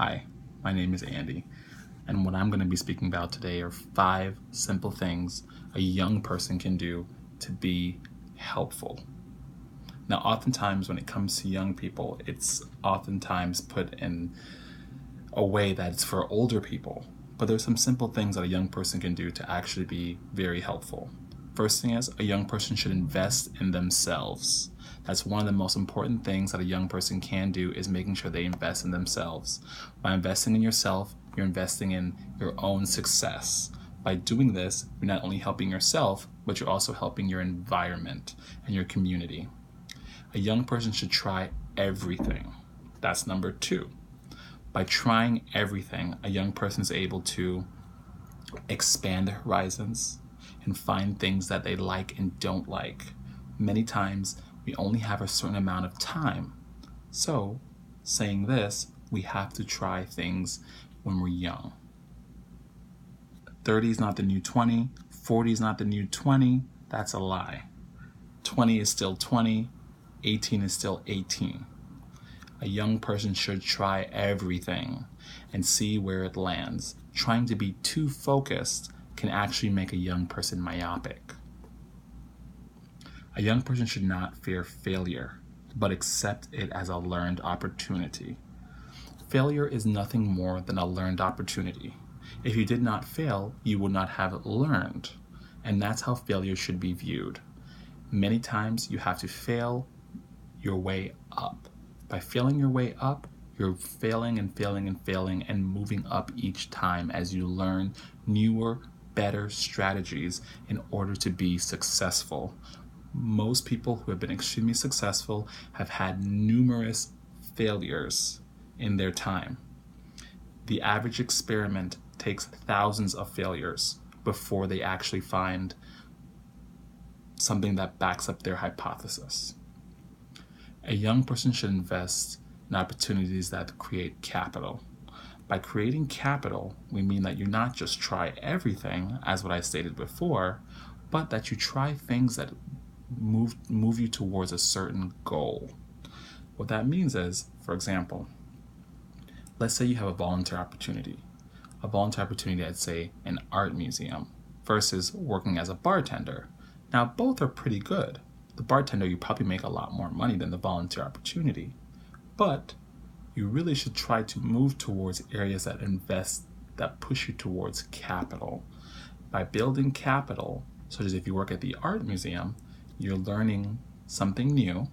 Hi, my name is Andy, and what I'm going to be speaking about today are 5 simple things a young person can do to be helpful. Now, oftentimes when it comes to young people, it's oftentimes put in a way that it's for older people, but there's some simple things that a young person can do to actually be very helpful. First thing is, a young person should invest in themselves. That's one of the most important things that a young person can do, is making sure they invest in themselves. By investing in yourself, you're investing in your own success. By doing this, you're not only helping yourself, but you're also helping your environment and your community. A young person should try everything. That's number 2. By trying everything, a young person is able to expand their horizons and find things that they like and don't like. Many times, we only have a certain amount of time. So, saying this, we have to try things when we're young. 30 is not the new 20. 40 is not the new 20. That's a lie. 20 is still 20. 18 is still 18. A young person should try everything and see where it lands. Trying to be too focused can actually make a young person myopic. A young person should not fear failure, but accept it as a learned opportunity. Failure is nothing more than a learned opportunity. If you did not fail, you would not have learned. And that's how failure should be viewed. Many times you have to fail your way up. By failing your way up, you're failing and failing and failing and moving up each time as you learn newer, better strategies in order to be successful. Most people who have been extremely successful have had numerous failures in their time. The average experiment takes thousands of failures before they actually find something that backs up their hypothesis. A young person should invest in opportunities that create capital. By creating capital, we mean that you not just try everything, as what I stated before, but that you try things that move you towards a certain goal. What that means is, for example, let's say you have a volunteer opportunity. A volunteer opportunity at, say, an art museum versus working as a bartender. Now, both are pretty good. The bartender, you probably make a lot more money than the volunteer opportunity. But you really should try to move towards areas that push you towards capital. By building capital, such as if you work at the art museum, you're learning something new,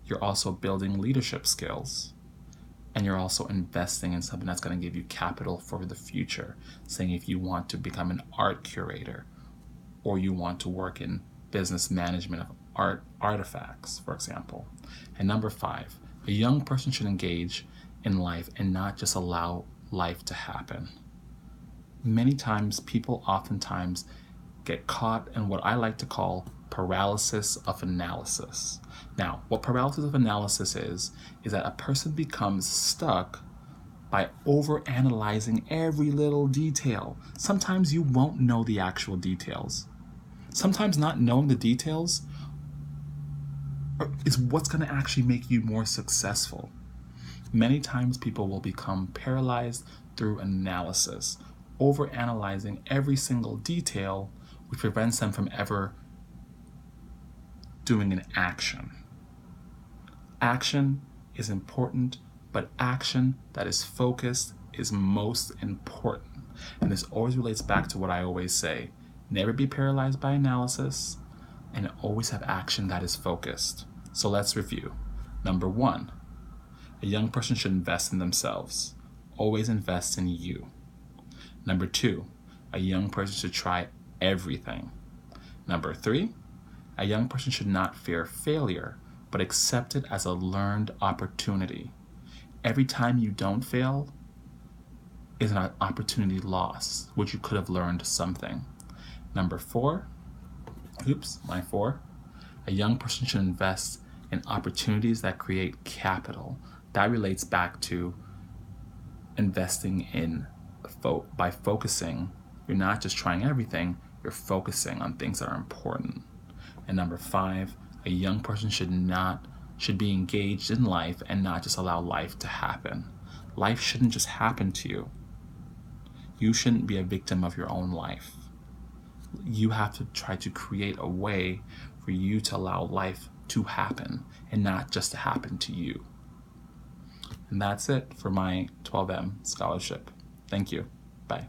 you're also building leadership skills, and you're also investing in something that's going to give you capital for the future. Saying if you want to become an art curator, or you want to work in business management of art artifacts, for example. And number 5, a young person should engage in life and not just allow life to happen. Many times, people oftentimes get caught in what I like to call paralysis of analysis. Now, what paralysis of analysis is that a person becomes stuck by overanalyzing every little detail. Sometimes you won't know the actual details. Sometimes not knowing the details is what's going to actually make you more successful. Many times people will become paralyzed through analysis, overanalyzing every single detail, which prevents them from ever doing an action. Action is important, but action that is focused is most important. And this always relates back to what I always say. Never be paralyzed by analysis, and always have action that is focused. So let's review. Number 1, a young person should invest in themselves. Always invest in you. Number 2, a young person should try everything. Number 3, a young person should not fear failure, but accept it as a learned opportunity. Every time you don't fail is an opportunity lost, which you could have learned something. Number 4, a young person should invest in opportunities that create capital. That relates back to investing in by focusing. You're not just trying everything, you're focusing on things that are important. And number 5, a young person should be engaged in life and not just allow life to happen. Life shouldn't just happen to you. You shouldn't be a victim of your own life. You have to try to create a way for you to allow life to happen and not just to happen to you. And that's it for my 12M scholarship. Thank you. Bye.